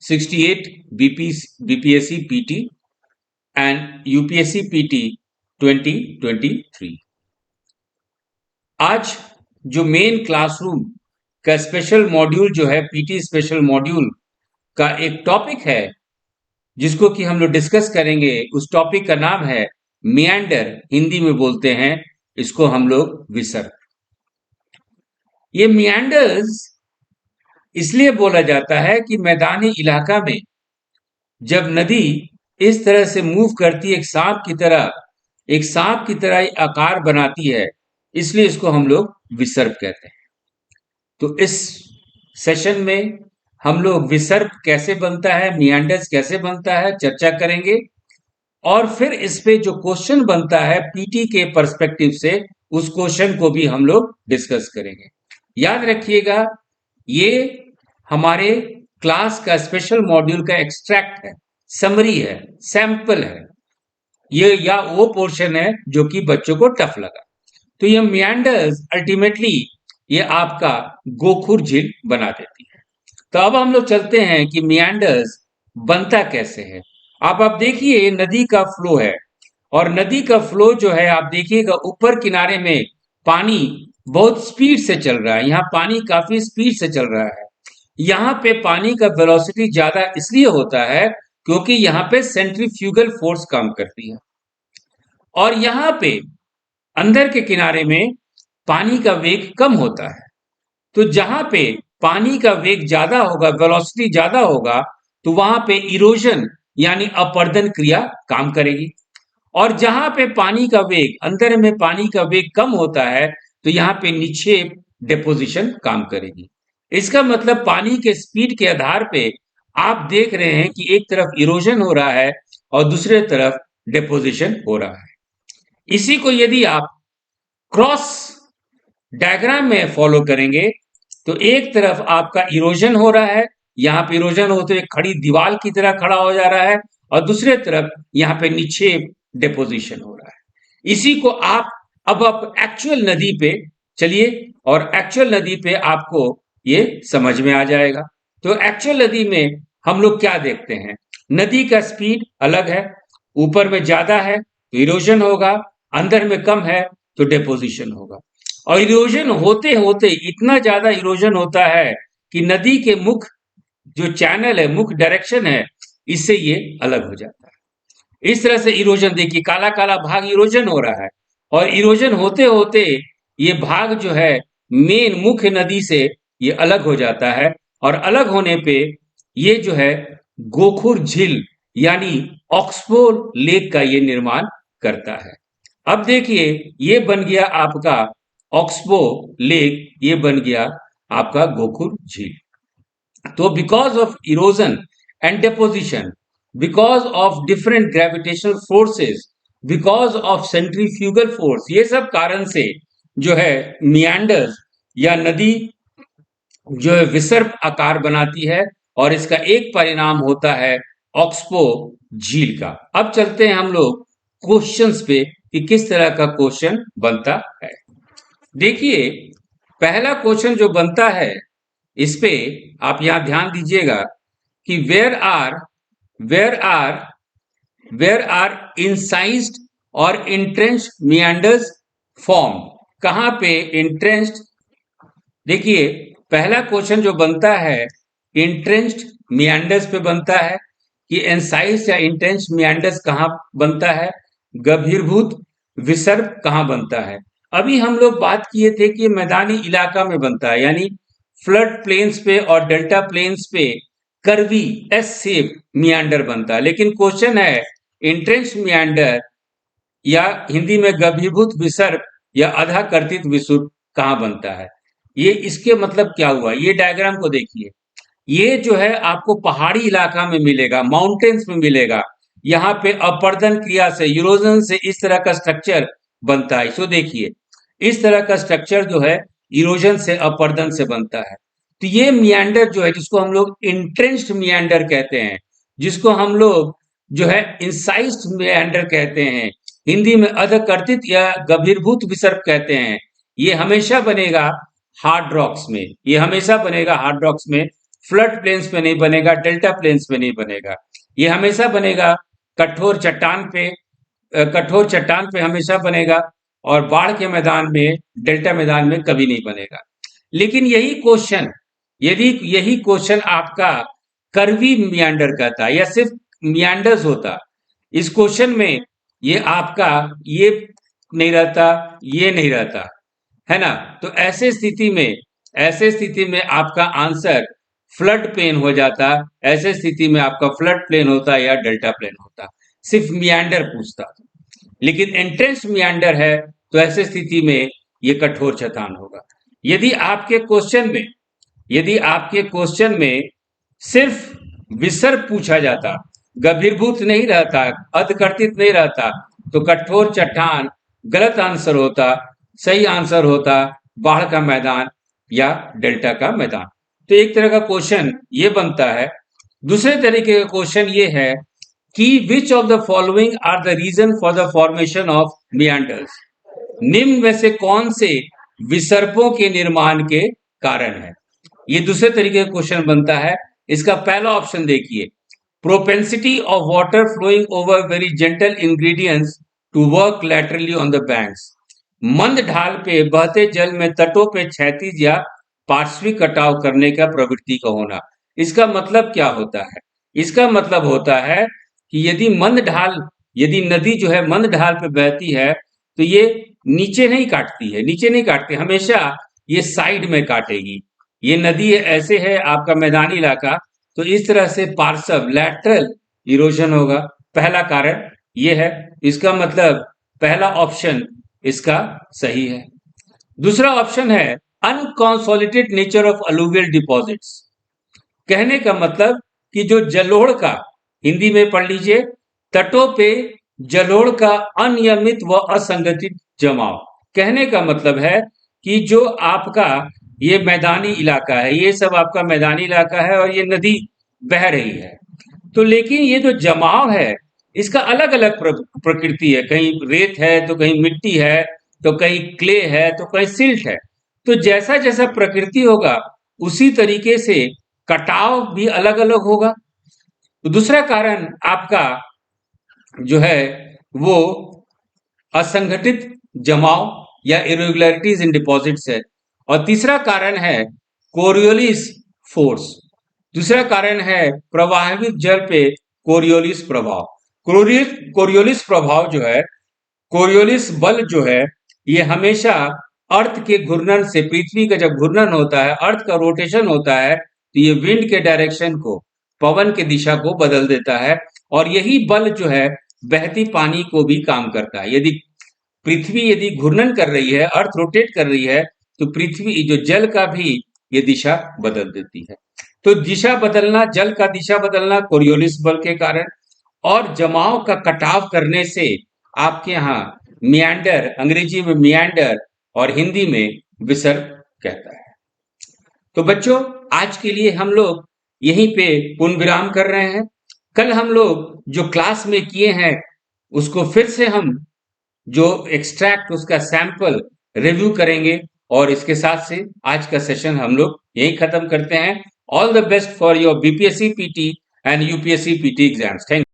68 BPSC PT and UPSC PT 2023। आज जो main classroom का स्पेशल मॉड्यूल जो है पीटी स्पेशल मॉड्यूल का एक टॉपिक है जिसको कि हम लोग डिस्कस करेंगे। उस टॉपिक का नाम है मियांडर, हिंदी में बोलते हैं इसको हम लोग विसर्ग। ये मियांडर्स इसलिए बोला जाता है कि मैदानी इलाका में जब नदी इस तरह से मूव करती है, एक सांप की तरह आकार बनाती है, इसलिए इसको हम लोग विसर्ग कहते हैं। तो इस सेशन में हम लोग विसर्ग कैसे बनता है, मियांडर्स कैसे बनता है, चर्चा करेंगे। और फिर इस पे जो क्वेश्चन बनता है पीटी के पर्सपेक्टिव से, उस क्वेश्चन को भी हम लोग डिस्कस करेंगे। याद रखिएगा, ये हमारे क्लास का स्पेशल मॉड्यूल का एक्सट्रैक्ट है, समरी है, सैंपल है ये, या वो पोर्शन है जो कि बच्चों को टफ लगा। तो ये मियांडर्स अल्टीमेटली ये आपका गोखुर झील बना देती है। तो अब हम लोग चलते हैं कि मियांडर्स बनता कैसे है। आप देखिए नदी का फ्लो है, और नदी का फ्लो जो है आप देखिएगा ऊपर किनारे में पानी बहुत स्पीड से चल रहा है। यहाँ पानी काफी स्पीड से चल रहा है। यहाँ पे पानी का वेलोसिटी ज्यादा इसलिए होता है क्योंकि यहाँ पे सेंट्रीफ्यूगल फोर्स काम करती है, और यहाँ पे अंदर के किनारे में पानी का वेग कम होता है। तो जहां पे पानी का वेग ज्यादा होगा, वेलोसिटी ज्यादा होगा, तो वहां पे इरोजन यानी अपरदन क्रिया काम करेगी। और जहां पे पानी का वेग, अंदर में पानी का वेग कम होता है, तो यहाँ पे निक्षेप डिपोजिशन काम करेगी। इसका मतलब पानी के स्पीड के आधार पे आप देख रहे हैं कि एक तरफ इरोजन हो रहा है और दूसरे तरफ डिपोजिशन हो रहा है। इसी को यदि आप क्रॉस डायग्राम में फॉलो करेंगे तो एक तरफ आपका इरोजन हो रहा है, यहाँ पे इरोजन होते हुए खड़ी दीवार की तरह खड़ा हो जा रहा है, और दूसरे तरफ यहाँ पे निक्षेप डिपोजिशन हो रहा है। इसी को आप एक्चुअल नदी पे चलिए, और एक्चुअल नदी पे आपको ये समझ में आ जाएगा। तो एक्चुअल नदी में हम लोग क्या देखते हैं, नदी का स्पीड अलग है, ऊपर में ज्यादा है तो इरोजन होगा, अंदर में कम है तो डिपोजिशन होगा। और इरोजन होते होते इतना ज्यादा इरोजन होता है कि नदी के मुख जो चैनल है, मुख डायरेक्शन है, इससे ये अलग हो जाता है। इस तरह से इरोजन देखिए, काला काला भाग इरोजन हो रहा है, और इरोजन होते होते ये भाग जो है मेन मुख्य नदी से ये अलग हो जाता है, और अलग होने पे ये जो है गोखुर झील यानी ऑक्सबो लेक का ये निर्माण करता है। अब देखिए ये बन गया आपका ऑक्सबो लेक, ये बन गया आपका गोखुर झील। तो because of erosion and deposition, because of different gravitational forces, because of centrifugal force, ये सब कारण से जो है मियांडर्स या नदी जो है विसर्प आकार बनाती है, और इसका एक परिणाम होता है ऑक्सबो झील का। अब चलते हैं हम लोग क्वेश्चंस पे कि किस तरह का क्वेश्चन बनता है। देखिए पहला क्वेश्चन जो बनता है, इस पे आप यहां ध्यान दीजिएगा कि वेयर आर इंसाइज्ड और इंट्रेंच्ड मियांडर्स फॉर्म। कहां पे इंट्रेंच्ड, देखिए पहला क्वेश्चन जो बनता है इंट्रेंच्ड मियांडर्स पे बनता है कि इंसाइज्ड या इंट्रेंच्ड मियांडर्स कहां बनता है, गभीरभूत विसर्प कहां बनता है। अभी हम लोग बात किए थे कि मैदानी इलाका में बनता है, यानी फ्लड प्लेन्स पे और डेल्टा प्लेन्स पे कर्वी एस शेप मियांडर बनता है। लेकिन क्वेश्चन है इंट्रेंच्ड मियांडर या हिंदी में गभीरभूत विसर्प या आधा कर्तित विसर्प कहां बनता है। ये इसके मतलब क्या हुआ, ये डायग्राम को देखिए, ये जो है आपको पहाड़ी इलाका में मिलेगा, माउंटेन्स में मिलेगा। यहाँ पे अपर्दन क्रिया से, इरोजन से इस तरह का स्ट्रक्चर बनता है। इसको देखिए, इस तरह का स्ट्रक्चर जो है इरोजन से, अपर्दन से बनता है। तो ये मियांडर जो है, जिसको हम लोग इंट्रेंच्ड मियांडर कहते हैं, जिसको हम लोग जो है इंसाइज्ड मियांडर कहते हैं, हिंदी में अधकर्तित या गभीरभूत विसर्प कहते हैं, ये हमेशा बनेगा हार्ड रॉक्स में, ये हमेशा बनेगा हार्ड रॉक्स में। फ्लड प्लेन्स पे नहीं बनेगा, डेल्टा प्लेन्स पे नहीं बनेगा। ये हमेशा बनेगा कठोर चट्टान पे, कठोर चट्टान पे हमेशा बनेगा, और बाढ़ के मैदान में, डेल्टा मैदान में कभी नहीं बनेगा। लेकिन यही क्वेश्चन आपका कर्वी मियांडर का था, या सिर्फ मियांडर्स होता, इस क्वेश्चन में ये आपका ये नहीं रहता, ये नहीं रहता, है ना। तो ऐसे स्थिति में आपका आंसर फ्लड प्लेन हो जाता, ऐसे स्थिति में आपका फ्लड प्लेन होता या डेल्टा प्लेन होता, सिर्फ मियांडर पूछता। लेकिन एंट्रेंस मियांडर है, तो ऐसे स्थिति में ये कठोर चट्टान होगा। यदि आपके क्वेश्चन में सिर्फ विसर्ग पूछा जाता, गभीरभूत नहीं रहता, अधकर्तित नहीं रहता, तो कठोर चट्टान गलत आंसर होता। सही आंसर होता बाढ़ का मैदान या डेल्टा का मैदान। तो एक तरह का क्वेश्चन ये बनता है। दूसरे तरीके का क्वेश्चन ये है कि which of the following are the reason for the formation of meanders, निम्न में से कौन से विसर्पों के निर्माण के कारण है। ये दूसरे तरीके का क्वेश्चन बनता है। इसका पहला ऑप्शन देखिए, propensity of water flowing over very gentle ingredients to work laterally on the banks, मंद ढाल पे बहते जल में तटों पे क्षैतिज या पार्श्विक कटाव करने का प्रवृत्ति का होना। इसका मतलब क्या होता है? इसका मतलब होता है कि यदि नदी जो है मंद ढाल पे बहती है, तो ये नीचे नहीं काटती, हमेशा ये साइड में काटेगी। ये नदी ऐसे है आपका मैदानी इलाका, तो इस तरह से पार्श्व लैटरल इरोजन होगा। पहला कारण ये है, इसका मतलब पहला ऑप्शन इसका सही है। दूसरा ऑप्शन है unconsolidated nature of alluvial deposits. कहने का मतलब कि जो जलोढ़ का, हिंदी में पढ़ लीजिए, तटों पे जलोढ़ का अनियमित व असंगठित जमाव। कहने का मतलब है कि जो आपका ये मैदानी इलाका है, ये सब आपका मैदानी इलाका है और ये नदी बह रही है, तो लेकिन ये जो जमाव है इसका अलग अलग प्रकृति है। कहीं रेत है, तो कहीं मिट्टी है, तो कहीं क्ले है, तो कहीं सिल्ट है। तो जैसा जैसा प्रकृति होगा उसी तरीके से कटाव भी अलग अलग होगा। तो दूसरा कारण आपका जो है वो असंगठित जमाव या इरेगुलरिटीज इन डिपॉजिट्स है। और तीसरा कारण है कोरियोलिस फोर्स। दूसरा कारण है प्रवाहित जल पे कोरियोलिस प्रभाव। कोरियोलिस प्रभाव जो है, कोरियोलिस बल जो है, ये हमेशा अर्थ के घूर्णन से, पृथ्वी का जब घूर्णन होता है, अर्थ का रोटेशन होता है, तो ये विंड के डायरेक्शन को, पवन के दिशा को बदल देता है। और यही बल जो है बहती पानी को भी काम करता है। यदि घूर्णन कर रही है, अर्थ रोटेट कर रही है, तो पृथ्वी जो जल का भी ये दिशा बदल देती है। तो दिशा बदलना, जल का दिशा बदलना कोरियोलिस बल के कारण, और जमाव का कटाव करने से आपके यहाँ मियांडर, अंग्रेजी में मियांडर और हिंदी में विसर्ग कहता है। तो बच्चों, आज के लिए हम लोग यहीं पे पूर्ण विराम कर रहे हैं। कल हम लोग जो क्लास में किए हैं उसको फिर से हम जो एक्सट्रैक्ट, उसका सैंपल रिव्यू करेंगे, और इसके साथ से आज का सेशन हम लोग यहीं खत्म करते हैं। All the best for your BPSC PT and UPSC PT exams. Thank